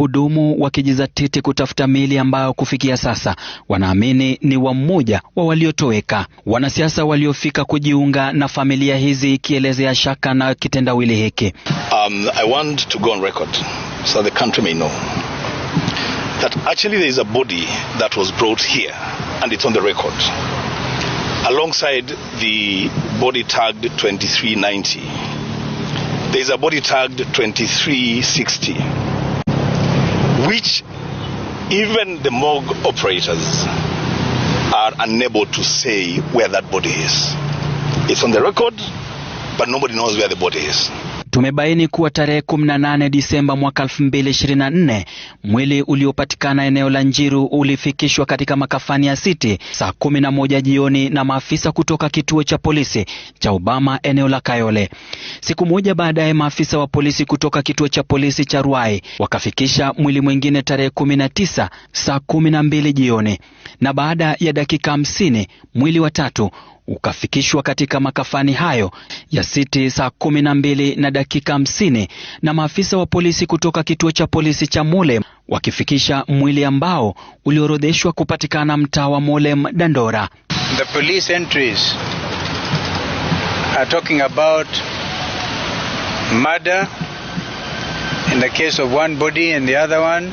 Wahudumu wakijizatiti kutafuta miili ambayo kufikia sasa wanaamini ni wa mmoja wa waliotoweka. Wanasiasa waliofika kujiunga na familia hizi ikielezea shaka na kitendawili hiki. I want to go on record so the country may know that actually there is a body that was brought here and it's on the record alongside the body tagged 2390. There is a body tagged 2360, which even the morgue operators are unable to say where that body is. It's on the record, but nobody knows where the body is. Tumebaini kuwa tarehe 18 Disemba mwaka 2024 mwili uliopatikana eneo la Njiru ulifikishwa katika makafani ya City saa 11 jioni na maafisa kutoka kituo cha polisi cha Obama eneo la Kayole. Siku moja baadaye maafisa wa polisi kutoka kituo cha polisi cha Ruai wakafikisha mwili mwingine tarehe 19 saa 12 jioni, na baada ya dakika 50 mwili wa tatu ukafikishwa katika makafani hayo ya City saa 12 na dakika 50 na maafisa wa polisi kutoka kituo cha polisi cha Molem wakifikisha mwili ambao uliorodheshwa kupatikana mtaa wa Molem Dandora. The police entries are talking about murder in the case of one body and the other one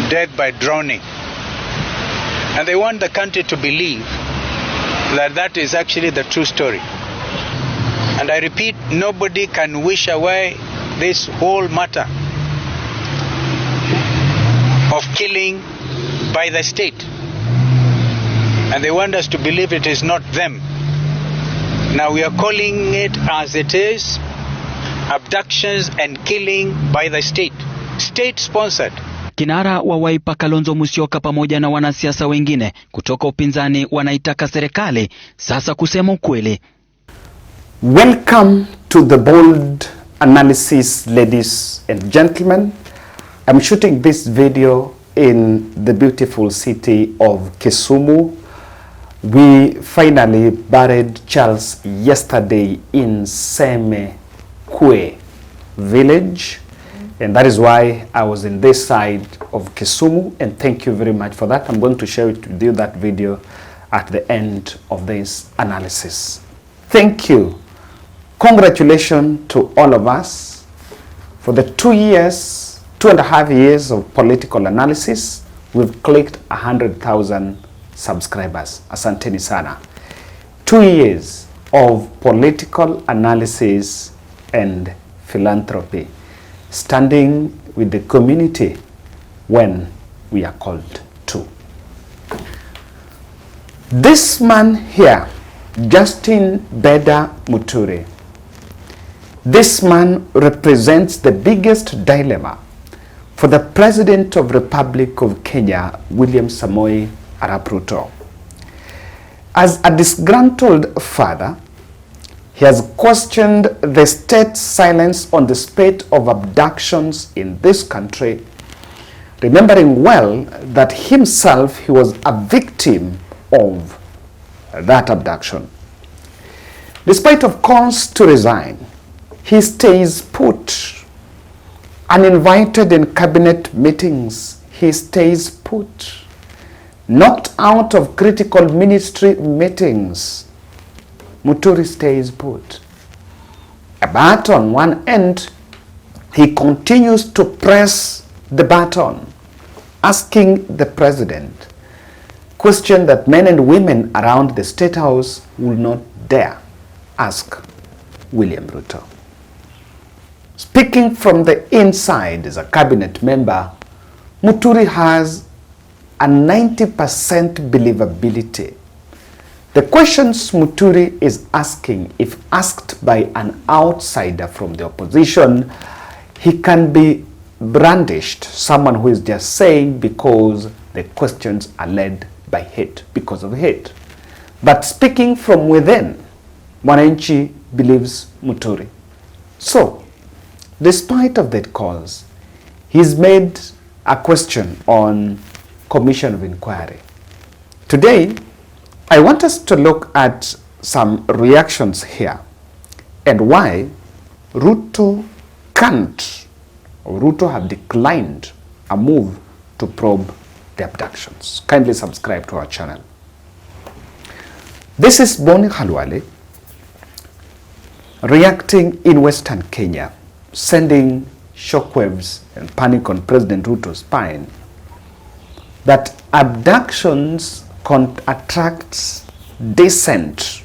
death by drowning, and they want the country to believe that is actually the true story. And I repeat, nobody can wish away this whole matter of killing by the state, and they want us to believe it is not them. Now we are calling it as it is: abductions and killing by the state sponsored. Kinara wa Wiper Kalonzo Musyoka pamoja na wanasiasa wengine kutoka upinzani wanaitaka serikali sasa kusema ukweli. Welcome to the bold analysis, ladies and gentlemen. I'm shooting this video in the beautiful city of Kisumu. We finally buried Charles yesterday in Semekwe village. And that is why I was in this side of Kisumu, and thank you very much for that. I'm going to share with you that video at the end of this analysis. Thank you. Congratulations to all of us for the 2.5 years of political analysis. We've clicked 100,000 subscribers. Asanteni sana. 2 years of political analysis and philanthropy, standing with the community when we are called to. This man here, Justin Beda Muturi, this man represents the biggest dilemma for the President of Republic of Kenya, William Samoei Arap Ruto. As a disgruntled father, he has questioned the state's silence on the spate of abductions in this country, remembering well that himself he was a victim of that abduction. Despite of calls to resign, he stays put. Uninvited in cabinet meetings, he stays put. Knocked out of critical ministry meetings, Muturi stays put. But on one end, he continues to press the button, asking the president question that men and women around the State House will not dare ask William Ruto. Speaking from the inside as a cabinet member, Muturi has a 90% believability. The questions Muturi is asking, if asked by an outsider from the opposition, he can be brandished, someone who is just saying because the questions are led by hate, because of hate. But speaking from within, Mwananchi believes Muturi. So, despite of that cause, he's made a question on Commission of Inquiry. Today, I want us to look at some reactions here and why Ruto can't, or Ruto have declined a move to probe the abductions. Kindly subscribe to our channel. This is Boni Khalwale reacting in Western Kenya, sending shockwaves and panic on President Ruto's spine that abductions attracts dissent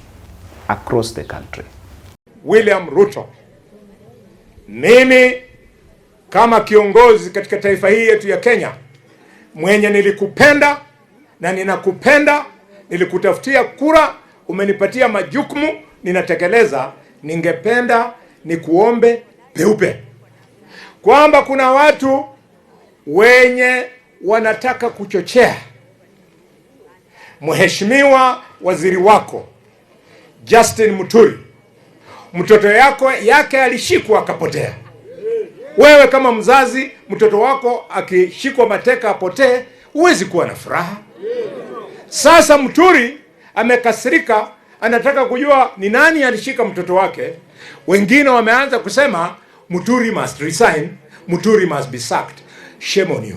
across the country. William Ruto, mimi kama kiongozi katika taifa hii yetu ya Kenya, mwenye nilikupenda na ninakupenda, nilikutafutia kura, umenipatia majukumu, ninatekeleza, ningependa nikuombe peupe kwamba kuna watu wenye wanataka kuchochea mheshimiwa waziri wako Justin Muturi, mtoto yake alishikwa akapotea. Wewe kama mzazi, mtoto wako akishikwa mateka apotee, huwezi kuwa na furaha. Sasa Muturi amekasirika, anataka kujua ni nani alishika mtoto wake. Wengine wameanza kusema Muturi must resign, Muturi must be sacked. Shame on you.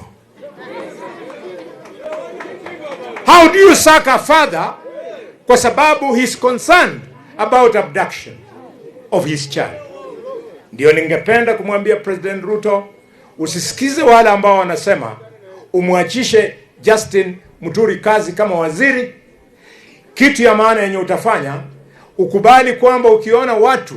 How do you sack a father kwa sababu he's concerned about abduction of his child? Ndio ningependa kumwambia President Ruto, usisikize wale ambao wanasema umwachishe Justin Muturi kazi kama waziri. Kitu ya maana yenye utafanya, ukubali kwamba ukiona watu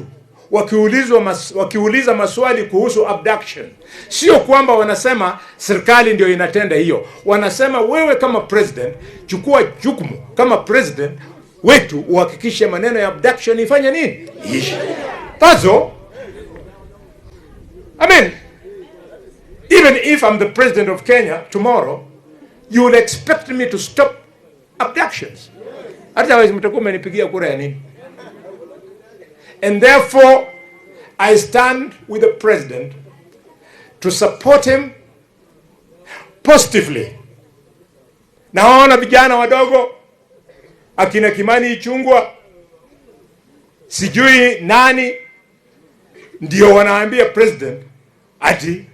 wakiuliza maswali kuhusu abduction, sio kwamba wanasema serikali ndio inatenda hiyo. Wanasema wewe kama president, chukua jukumu kama president wetu, uhakikishe maneno ya abduction ifanye nini? Ishi. Tazo, I mean, even if I'm the president of Kenya tomorrow, you will expect me to stop abductions. Otherwise, mtakuwa mmenipigia kura ya nini? And therefore, I stand with the president to support him positively. Naona vijana wadogo, akina Kimani Ichung'wah, sijui nani, ndio wanaambia president ati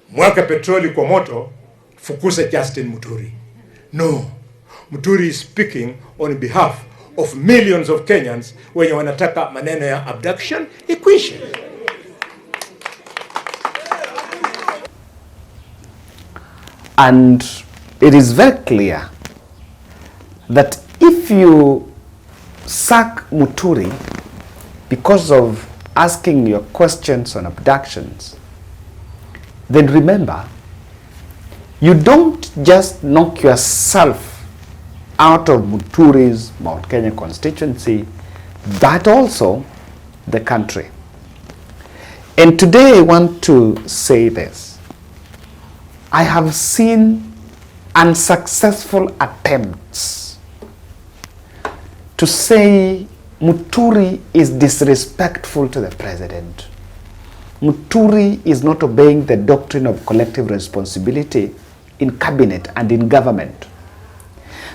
mwaka petroli kwa moto, fukuza Justin Muturi. No, Muturi is speaking on behalf of millions of Kenyans wenye wanataka maneno ya abduction ikwishe. And it is very clear that if you sack Muturi because of asking your questions on abductions, then remember, you don't just knock yourself out of Muturi's Mount Kenya constituency, but also the country. And today I want to say this. I have seen unsuccessful attempts to say Muturi is disrespectful to the president. Muturi is not obeying the doctrine of collective responsibility in cabinet and in government.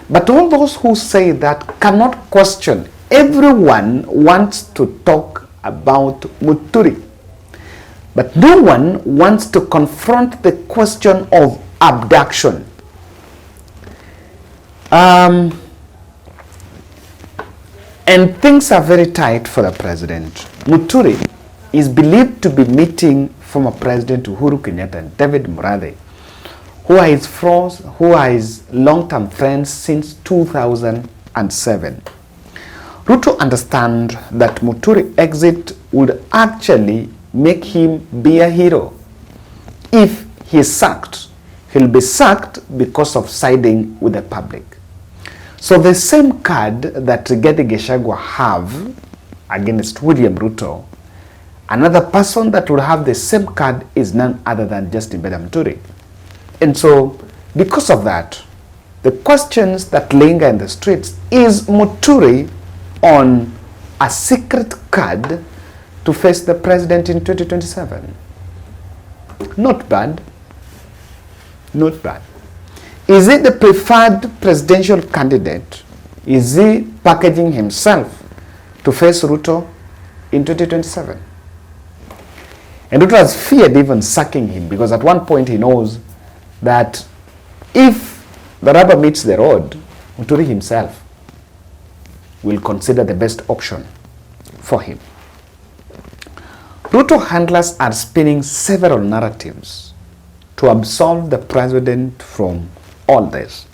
But all those who say that cannot question. Everyone wants to talk about Muturi, but no one wants to confront the question of abduction. And things are very tight for the president. Muturi is believed to be meeting former President Uhuru Kenyatta and David Murathe, who are his long-term friends since 2007. Ruto understands that Muturi exit would actually make him be a hero. If he is sacked, he'll be sacked because of siding with the public. So the same card that Rigathi Gachagua have against William Ruto, another person that will have the same card is none other than Justin Muturi. And so, because of that, the questions that linger in the streets, is Muturi on a secret card to face the president in 2027? Not bad. Not bad. Is he the preferred presidential candidate? Is he packaging himself to face Ruto in 2027? And Ruto has feared even sacking him because at one point he knows that if the rubber meets the road, Muturi himself will consider the best option for him. Ruto handlers are spinning several narratives to absolve the president from all this.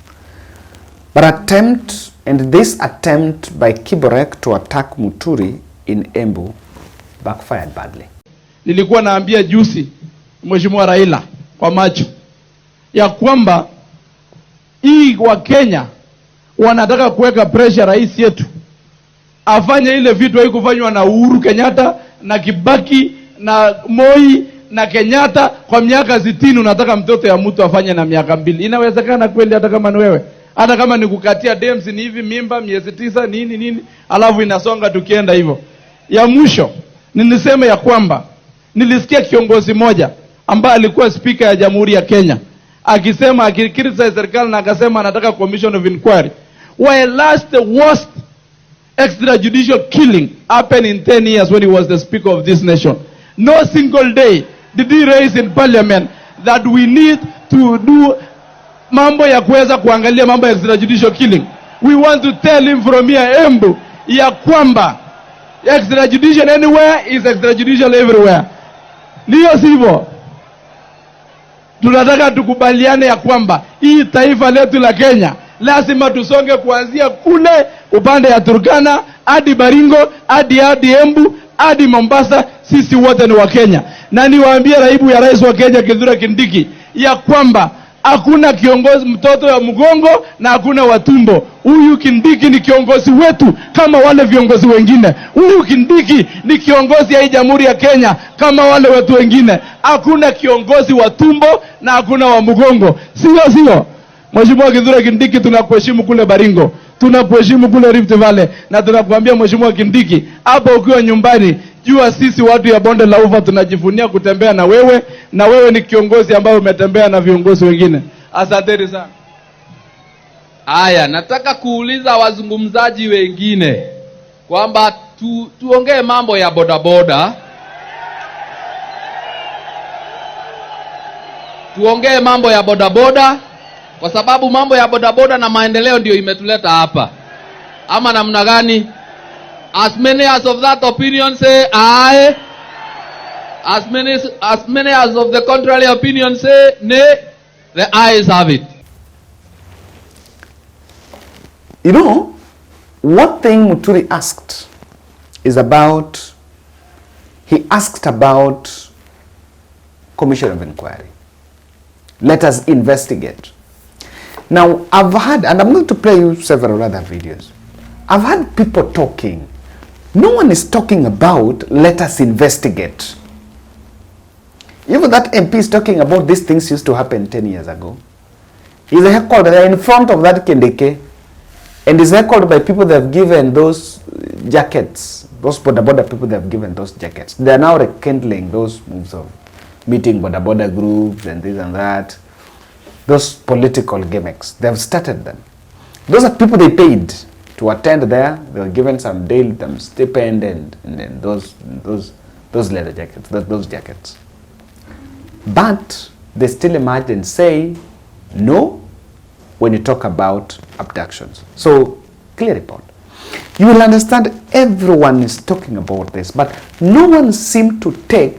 But this attempt by Kiborek to attack Muturi in Embu backfired badly. Nilikuwa naambia juzi Mheshimiwa Raila kwa macho ya kwamba hii wa Kenya wanataka kuweka pressure rais yetu afanye ile vitu haikufanywa na Uhuru Kenyatta na Kibaki na Moi na Kenyatta kwa miaka 60. Unataka mtoto ya mtu afanye na miaka 2. Inawezekana kweli? Hata kama ni wewe, hata kama ni kukatia DEMS ni hivi, mimba miezi 9 nini alafu inasonga tukienda hivyo. Ya mwisho nilisema ya kwamba nilisikia kiongozi moja ambaye alikuwa speaker ya Jamhuri ya Kenya akisema, akikiriza serikali na akasema anataka commission of inquiry. While last the worst extrajudicial killing happened in 10 years when he was the speaker of this nation. No single day did he raise in parliament that we need to do mambo ya kuweza kuangalia mambo ya extrajudicial killing. We want to tell him from here Embu ya kwamba extrajudicial anywhere is extrajudicial everywhere. Ndio sivyo? Tunataka tukubaliane ya kwamba hii taifa letu la Kenya lazima tusonge kuanzia kule upande ya Turkana hadi Baringo hadi Embu hadi Mombasa. Sisi wote ni wa Kenya, na niwaambie naibu ya rais wa Kenya Kithure Kindiki ya kwamba hakuna kiongozi mtoto ya mgongo na hakuna watumbo. Huyu Kindiki ni kiongozi wetu kama wale viongozi wengine. Huyu Kindiki ni kiongozi ya Jamhuri ya Kenya kama wale watu wengine. Hakuna kiongozi wa tumbo na hakuna wa mgongo. Sio? Mheshimiwa Kithure Kindiki, tunakuheshimu kule Baringo, tunakuheshimu kule Rift Valley, na tunakuambia Mheshimiwa Kindiki, hapa ukiwa nyumbani, jua sisi watu ya bonde la Ufa tunajivunia kutembea na wewe, na wewe ni kiongozi ambaye umetembea na viongozi wengine. Asanteni sana. Aya, nataka kuuliza wazungumzaji wengine kwamba tuongee mambo ya bodaboda. Tuongee mambo ya bodaboda kwa sababu mambo ya bodaboda na maendeleo ndio imetuleta hapa. Ama namna gani? As many as of that opinion say aye. As many as of the contrary opinion say nay. The ayes have it. You know, one thing Muturi asked is about, he asked about commission of inquiry. Let us investigate. Now, I've had, and I'm going to play you several other videos. I've had people talking. No one is talking about let us investigate. Even that MP is talking about these things used to happen 10 years ago. He's heckled in front of that Kindeke, and is heckled by people that have given those jackets, those boda people that have given those jackets. They are now rekindling those moves of meeting boda groups and this and that. Those political gimmicks, they have started them. Those are people they paid to attend there. They were given some daily stipend and those leather jackets, those jackets. But they still emerge and say no when you talk about abductions. So, clear report. You will understand everyone is talking about this, but no one seemed to take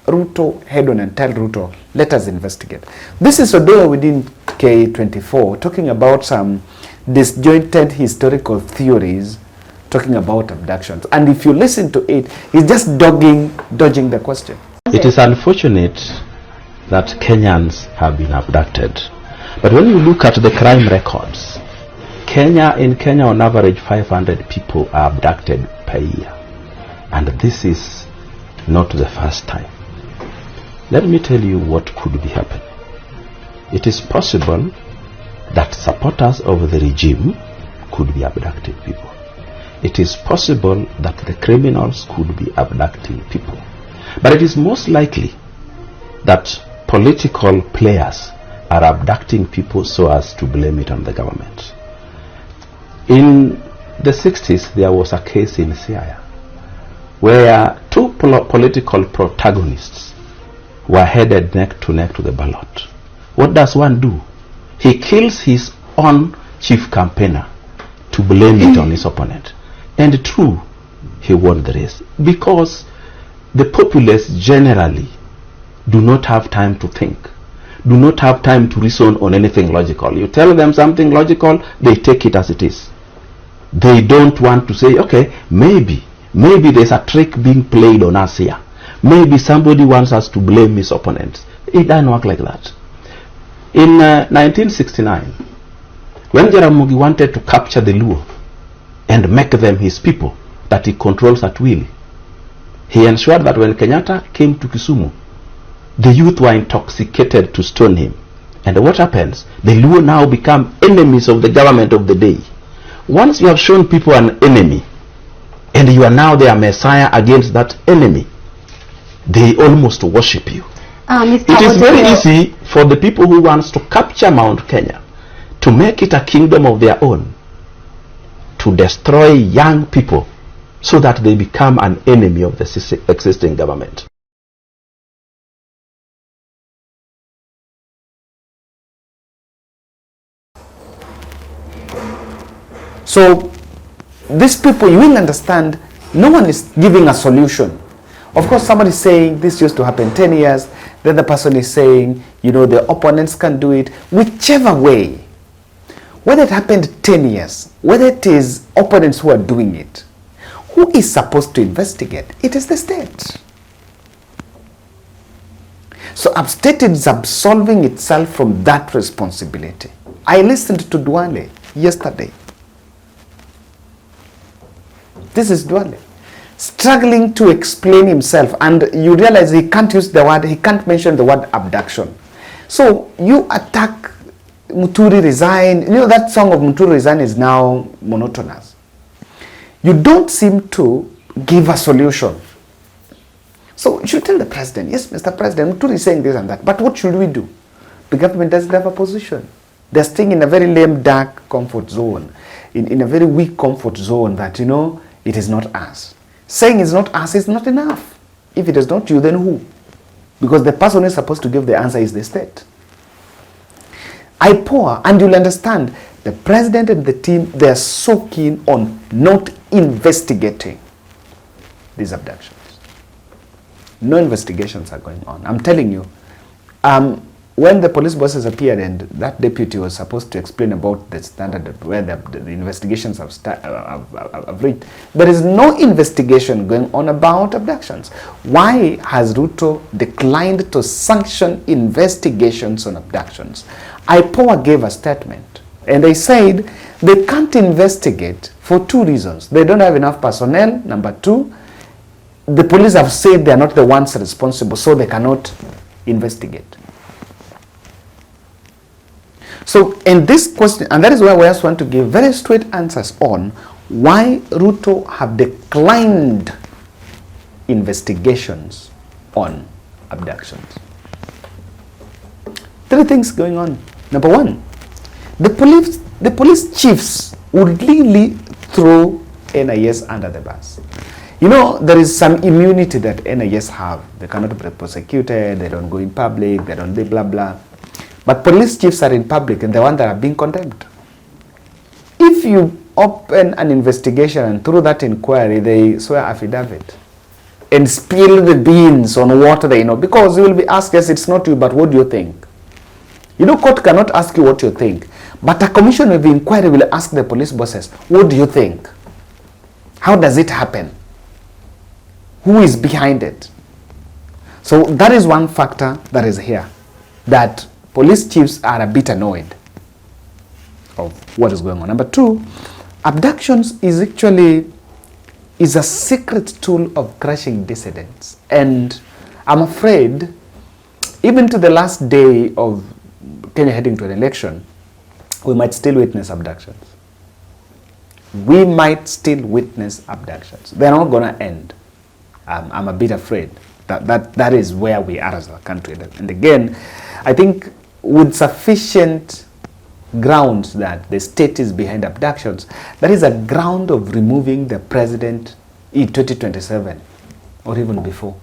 Ruto head on and tell Ruto, let us investigate. This is Odoya within K24 talking about some disjointed historical theories talking about abductions. And if you listen to it, he's just dodging the question. It is unfortunate that Kenyans have been abducted. But when you look at the crime records, in Kenya on average 500 people are abducted per year. And this is not the first time. Let me tell you what could be happening. It is possible that supporters of the regime could be abducting people. It is possible that the criminals could be abducting people. But it is most likely that political players are abducting people so as to blame it on the government. In the 60s, there was a case in Siaya where two political protagonists were headed neck to the ballot. what does one do? He kills his own chief campaigner to blame it on his opponent. And true, he won the race. Because the populace generally do not have time to think, do not have time to reason on anything logical. You tell them something logical, they take it as it is. They don't want to say, okay, maybe there's a trick being played on us here. Maybe somebody wants us to blame his opponents. It doesn't work like that. In 1969, when Jaramogi wanted to capture the Luo and make them his people that he controls at will, he ensured that when Kenyatta came to Kisumu, the youth were intoxicated to stone him. And what happens? The Luo now become enemies of the government of the day. Once you have shown people an enemy, and you are now their messiah against that enemy, they almost worship you. It is very easy for the people who wants to capture Mount Kenya to make it a kingdom of their own, to destroy young people so that they become an enemy of the existing government. So these people, you will understand, no one is giving a solution. Of course, somebody is saying this used to happen 10 years. The other person is saying, you know, the opponents can do it. Whichever way, whether it happened 10 years, whether it is opponents who are doing it, who is supposed to investigate? It is the state. So state is absolving itself from that responsibility. I listened to Duale yesterday. This is Duale struggling to explain himself, and you realize he can't use the word, he can't mention the word abduction. So you attack Muturi resign. You know, that song of Muturi resign is now monotonous. You don't seem to give a solution. So you should tell the president, yes, Mr. President, Muturi is saying this and that, but what should we do? The government doesn't have a position. They're staying in a very lame, dark comfort zone, in a very weak comfort zone that, you know, it is not us. Saying it's not us is not enough. If it is not you, then who? Because the person who is supposed to give the answer is the state. I pour, and you'll understand, the president and the team, they're so keen on not investigating these abductions. No investigations are going on. I'm telling you, when the police bosses appeared and that deputy was supposed to explain about the standard where the investigations have reached, there is no investigation going on about abductions. Why has Ruto declined to sanction investigations on abductions? IPOA gave a statement and they said they can't investigate for two reasons. They don't have enough personnel. Number two, the police have said they are not the ones responsible, so they cannot investigate. So in this question, and that is why we just want to give very straight answers on why Ruto have declined investigations on abductions. Three things going on. Number one, the police chiefs would really throw NIS under the bus. You know, there is some immunity that NIS have. They cannot be prosecuted, they don't go in public, they don't do blah blah. But police chiefs are in public and the ones that are being condemned. If you open an investigation and through that inquiry they swear affidavit and spill the beans on what they know, because you will be asked, yes, it's not you, but what do you think? You know, court cannot ask you what you think, but a commission of inquiry will ask the police bosses, what do you think? How does it happen? Who is behind it? So that is one factor that is here, that police chiefs are a bit annoyed of what is going on. Number two, abductions is actually a secret tool of crushing dissidents. And I'm afraid, even to the last day of Kenya heading to an election, we might still witness abductions. We might still witness abductions. They're not going to end. I'm a bit afraid that is where we are as a country. And again, I think with sufficient grounds that the state is behind abductions, that is a ground of removing the president in 2027 or even before.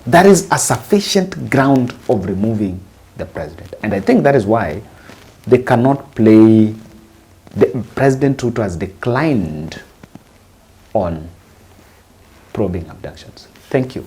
that is a sufficient ground of removing the president. And I think that is why they cannot play. President Ruto has declined on probing abductions. Thank you.